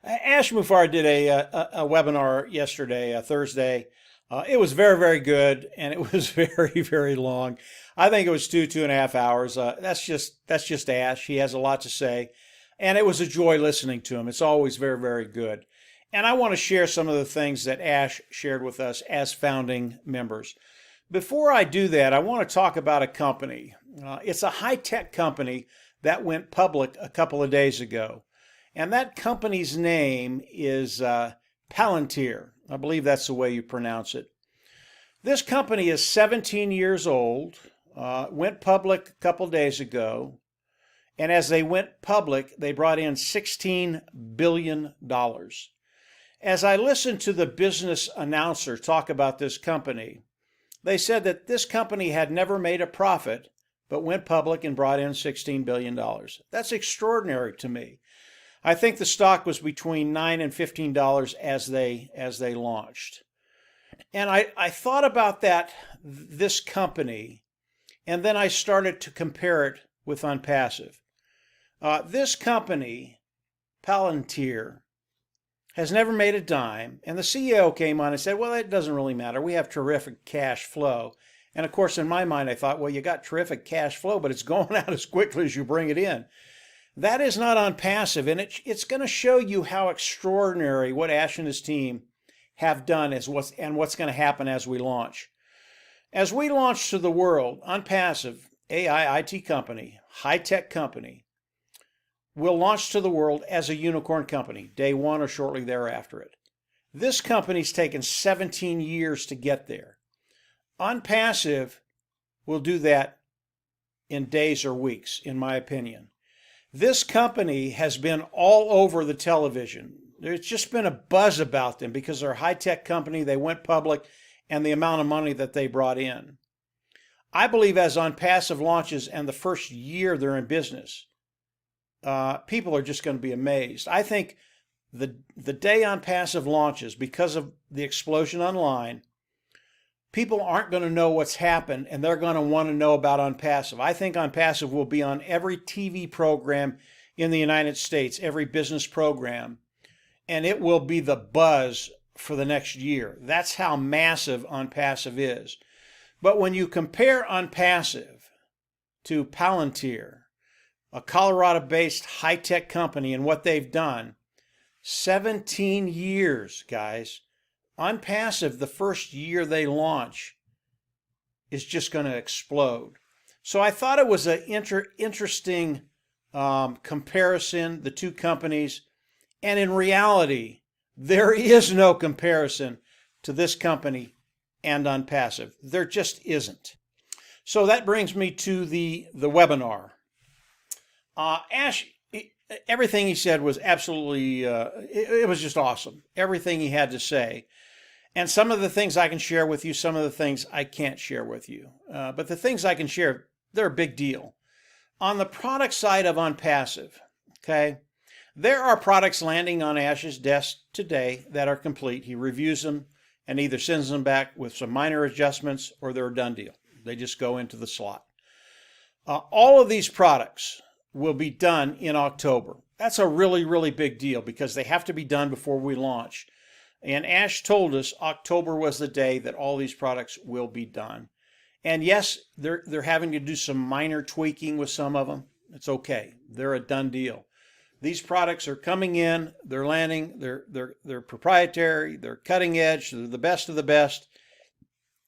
Ash Mufareh did a webinar yesterday, Thursday. It was very, very good, and it was very, very long. I think it was 2.5 hours. That's just Ash. He has a lot to say, and it was a joy listening to him. It's always very, very good. And I want to share some of the things that Ash shared with us as founding members. Before I do that, I want to talk about a company. It's a high-tech company that went public a couple of days ago. And that company's name is Palantir. I believe that's the way you pronounce it. This company is 17 years old, went public a couple days ago. And as they went public, they brought in $16 billion. As I listened to the business announcer talk about this company, they said that this company had never made a profit, but went public and brought in $16 billion. That's extraordinary to me. I think the stock was between $9 and $15 as they launched. And I thought about this company, and then I started to compare it with OnPassive. This company, Palantir, has never made a dime, and the CEO came on and said, well, it doesn't really matter. We have terrific cash flow. And of course, in my mind, I thought, well, you got terrific cash flow, but it's going out as quickly as you bring it in. That is not OnPassive, and it's going to show you how extraordinary what Ash and his team have done and what's going to happen as we launch. As we launch to the world, OnPassive, AI IT company, high-tech company, will launch to the world as a unicorn company, day one or shortly thereafter it. This company's taken 17 years to get there. OnPassive will do that in days or weeks, in my opinion. This company has been all over the television. There's just been a buzz about them because they're a high-tech company, they went public, and the amount of money that they brought in. I believe as OnPassive launches and the first year they're in business, people are just going to be amazed. I think the day OnPassive launches, because of the explosion online, people aren't going to know what's happened, and they're going to want to know about OnPassive. I think OnPassive will be on every TV program in the United States, every business program, and it will be the buzz for the next year. That's how massive OnPassive is. But when you compare OnPassive to Palantir, a Colorado-based high-tech company, and what they've done, 17 years, guys. OnPassive, the first year they launch, is just going to explode. So I thought it was an interesting comparison, the two companies. And in reality, there is no comparison to this company and OnPassive. There just isn't. So that brings me to the webinar. Ash, everything he said was absolutely, it was just awesome. Everything he had to say. And some of the things I can share with you, some of the things I can't share with you. But the things I can share, they're a big deal. On the product side of OnPassive, okay, there are products landing on Ash's desk today that are complete. He reviews them and either sends them back with some minor adjustments or they're a done deal. They just go into the slot. All of these products will be done in October. That's a really, really big deal because they have to be done before we launch. And Ash told us October was the day that all these products will be done. And yes, they're having to do some minor tweaking with some of them. It's okay. They're a done deal. These products are coming in, they're landing, they're proprietary, they're cutting edge, they're the best of the best,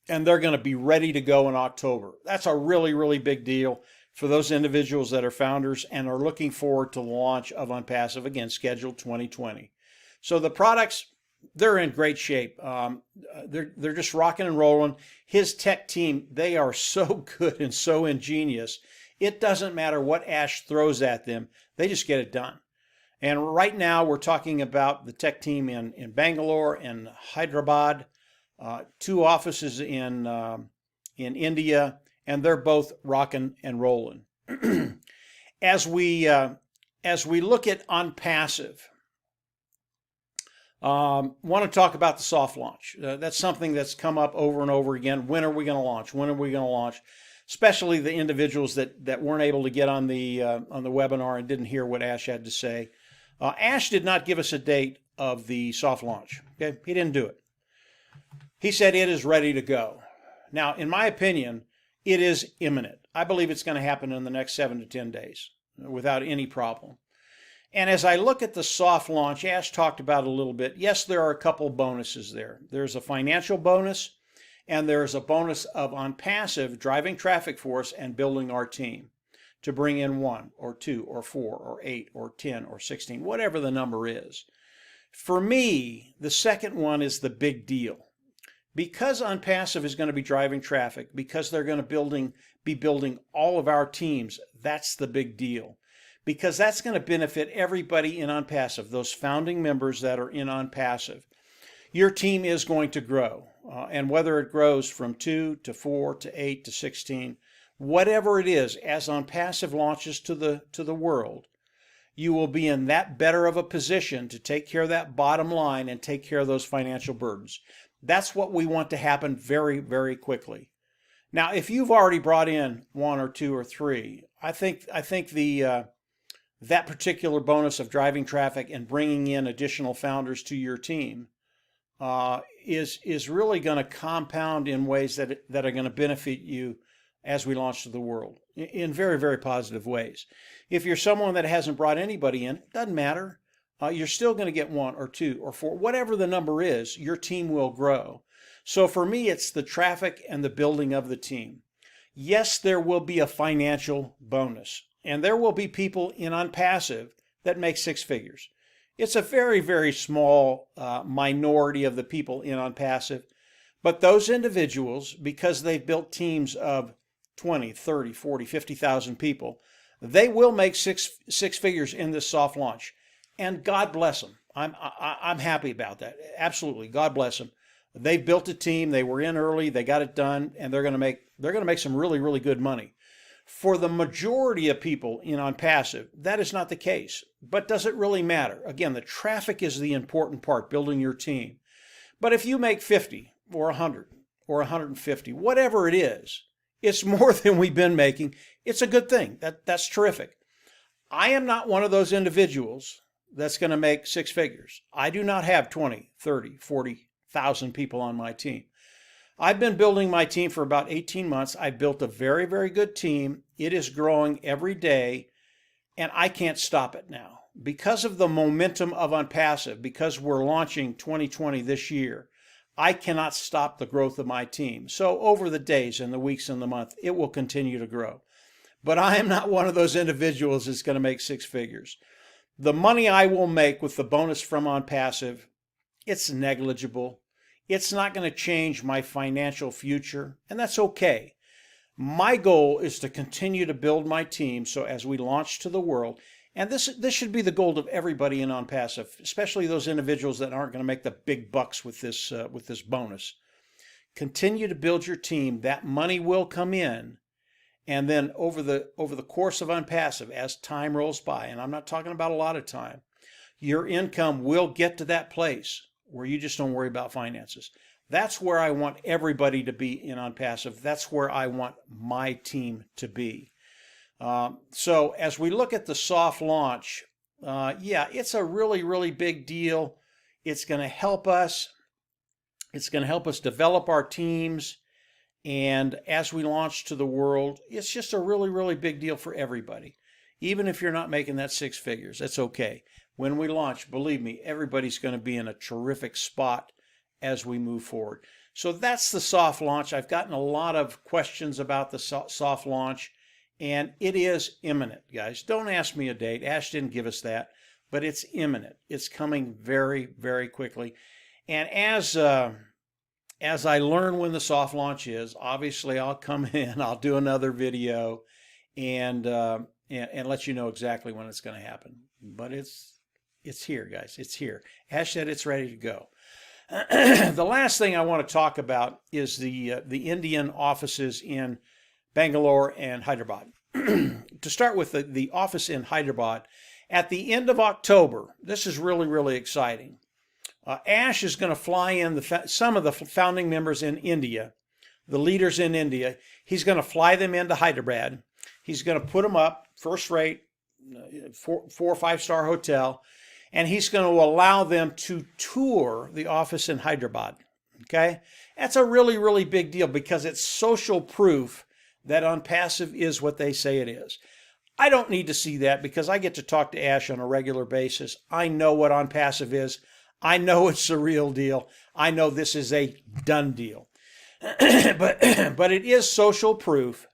and they're going to be ready to go in October. That's a really, really big deal for those individuals that are founders and are looking forward to the launch of OnPassive, again, scheduled 2020. So the products, they're in great shape. They're just rocking and rolling. His tech team, they are so good and so ingenious. It doesn't matter what Ash throws at them. They just get it done. And right now we're talking about the tech team in Bangalore and Hyderabad, two offices in India, and they're both rocking and rolling. As we look at OnPassive, want to talk about the soft launch. That's something that's come up over and over again. When are we going to launch? When are we going to launch? Especially the individuals that weren't able to get on the webinar and didn't hear what Ash had to say. Ash did not give us a date of the soft launch. Okay, he didn't do it. He said it is ready to go. Now, in my opinion, it is imminent. I believe it's going to happen in the next 7 to 10 days without any problem. And as I look at the soft launch, Ash talked about it a little bit. Yes, there are a couple bonuses there. There's a financial bonus, and there's a bonus of OnPassive driving traffic for us and building our team to bring in 1 or 2 or 4 or 8 or 10 or 16, whatever the number is. For me, the second one is the big deal. Because OnPassive is going to be driving traffic, because they're going to be building all of our teams, that's the big deal. Because that's going to benefit everybody in OnPassive, those founding members that are in OnPassive. Your team is going to grow, and whether it grows from 2 to 4 to 8 to 16, whatever it is, as OnPassive launches to the world, you will be in that better of a position to take care of that bottom line and take care of those financial burdens. That's what we want to happen very, very quickly. Now, if you've already brought in 1 or 2 or 3, I think that particular bonus of driving traffic and bringing in additional founders to your team is really going to compound in ways that are going to benefit you as we launch to the world in very, very positive ways. If you're someone that hasn't brought anybody in, it doesn't matter. You're still going to get 1 or 2 or 4, whatever the number is, your team will grow. So for me, it's the traffic and the building of the team. Yes, there will be a financial bonus, and there will be people in OnPassive that make 6 figures. It's a very, very small minority of the people in OnPassive, but those individuals, because they've built teams of 20, 30, 40, 50,000 people, they will make six figures in this soft launch. And God bless them. I'm happy about that. Absolutely. God bless them. They've built a team. They were in early. They got it done, and they're going to make some really, really good money. For the majority of people in OnPassive, that is not the case. But does it really matter? Again, the traffic is the important part, building your team. But if you make 50 or 100 or 150, whatever it is, it's more than we've been making. It's a good thing. That's terrific. I am not one of those individuals that's going to make 6 figures. I do not have 20, 30, 40,000 people on my team. I've been building my team for about 18 months. I've built a very, very good team. It is growing every day, and I can't stop it now. Because of the momentum of OnPassive, because we're launching 2020 this year, I cannot stop the growth of my team. So over the days and the weeks and the month, it will continue to grow. But I am not one of those individuals that's going to make 6 figures. The money I will make with the bonus from OnPassive, it's negligible. It's not going to change my financial future, and that's okay. My goal is to continue to build my team so as we launch to the world, and this should be the goal of everybody in OnPassive, especially those individuals that aren't going to make the big bucks with this bonus. Continue to build your team. That money will come in. And then over the course of OnPassive, as time rolls by, and I'm not talking about a lot of time, your income will get to that place where you just don't worry about finances. That's where I want everybody to be in OnPassive. That's where I want my team to be. So as we look at the soft launch, yeah, it's a really, really big deal. It's going to help us. It's going to help us develop our teams. And as we launch to the world, it's just a really, really big deal for everybody. Even if you're not making that 6 figures, that's okay. When we launch, believe me, everybody's going to be in a terrific spot as we move forward. So that's the soft launch. I've gotten a lot of questions about the soft launch, and it is imminent, guys. Don't ask me a date. Ash didn't give us that, but it's imminent. It's coming very, very quickly. And as I learn when the soft launch is, obviously I'll come in, I'll do another video, and let you know exactly when it's going to happen. But it's here, guys. It's here. Ash said it's ready to go. The last thing I want to talk about is the Indian offices in Bangalore and Hyderabad. To start with the office in Hyderabad, at the end of October, this is really, really exciting. Ash is going to fly in some of the founding members in India, the leaders in India. He's going to fly them into Hyderabad. He's going to put them up, first rate, 4 or 5 star hotel. and he's going to allow them to tour the office in Hyderabad. Okay? That's a really, really big deal because it's social proof that OnPassive is what they say it is. I don't need to see that because I get to talk to Ash on a regular basis. I know what OnPassive is. I know it's the real deal. I know this is a done deal. but it is social proof.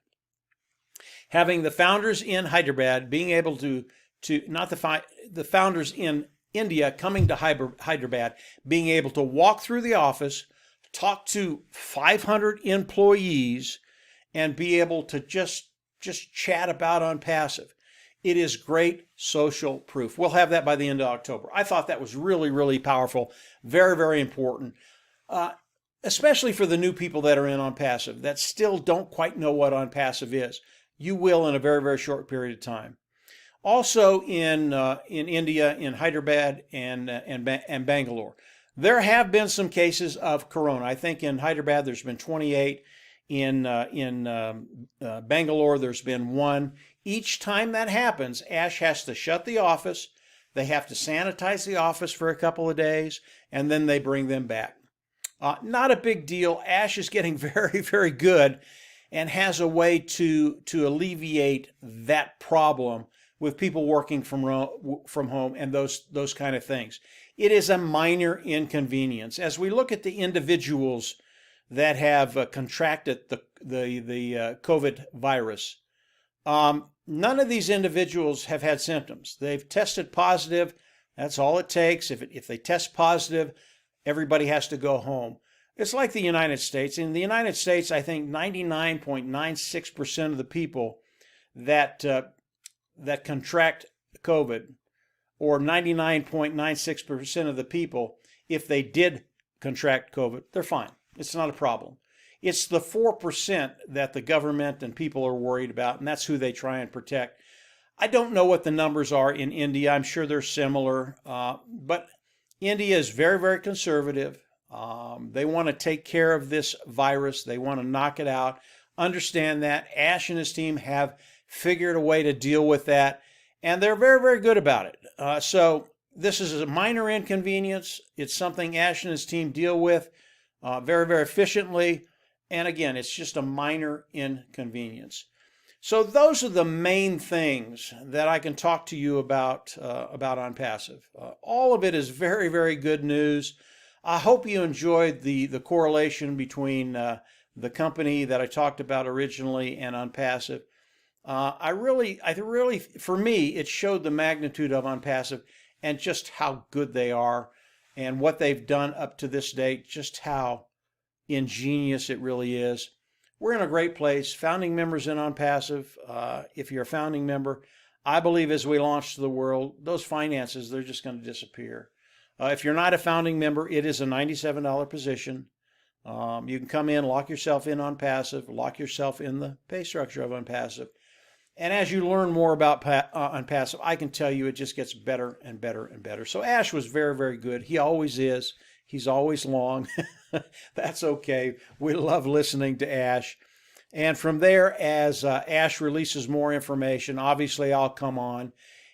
Having the founders in Hyderabad being able to not the founders in India coming to Hyderabad, being able to walk through the office, talk to 500 employees, and be able to just chat about OnPassive. It is great social proof. We'll have that by the end of October. I thought that was really, really powerful. Very, very important. Especially for the new people that are in OnPassive that still don't quite know what OnPassive is. You will in a very, very short period of time. Also in India, in Hyderabad and Bangalore, there have been some cases of corona. I think in Hyderabad there's been 28. In Bangalore there's been 1. Each time that happens, Ash has to shut the office. They have to sanitize the office for a couple of days, and then they bring them back. Not a big deal. Ash is getting very, very good and has a way to alleviate that problem with people working from home and those kind of things. It is a minor inconvenience. As we look at the individuals that have contracted the COVID virus, none of these individuals have had symptoms. They've tested positive. That's all it takes. If they test positive, everybody has to go home. It's like the United States. In the United States, I think 99.96% of the people that contract COVID, or 99.96% of the people, if they did contract COVID, they're fine. It's not a problem. It's the 4% that the government and people are worried about, and that's who they try and protect. I don't know what the numbers are in India. I'm sure they're similar, but India is very, very conservative. They want to take care of this virus. They want to knock it out. Understand that. Ash and his team have figured a way to deal with that, and they're very, very good about it. So this is a minor inconvenience. It's something Ash and his team deal with very, very efficiently. And again, it's just a minor inconvenience. So those are the main things that I can talk to you about OnPassive. All of it is very, very good news. I hope you enjoyed the correlation between the company that I talked about originally and OnPassive. I really, for me, it showed the magnitude of OnPassive and just how good they are and what they've done up to this date, just how ingenious it really is. We're in a great place. Founding members in OnPassive. If you're a founding member, I believe as we launch to the world, those finances, they're just going to disappear. If you're not a founding member, it is a $97 position. You can come in, lock yourself in OnPassive, lock yourself in the pay structure of OnPassive. And as you learn more about OnPassive, I can tell you it just gets better and better and better. So Ash was very, very good. He always is. He's always long. That's okay. We love listening to Ash. And from there, as Ash releases more information, obviously I'll come on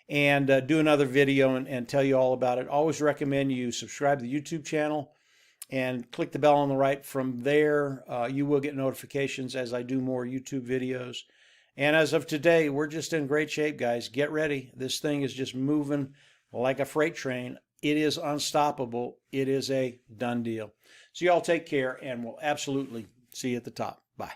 and do another video and tell you all about it. Always recommend you subscribe to the YouTube channel and click the bell on the right. From there, you will get notifications as I do more YouTube videos. And as of today, we're just in great shape, guys. Get ready. This thing is just moving like a freight train. It is unstoppable. It is a done deal. So y'all take care, and we'll absolutely see you at the top. Bye.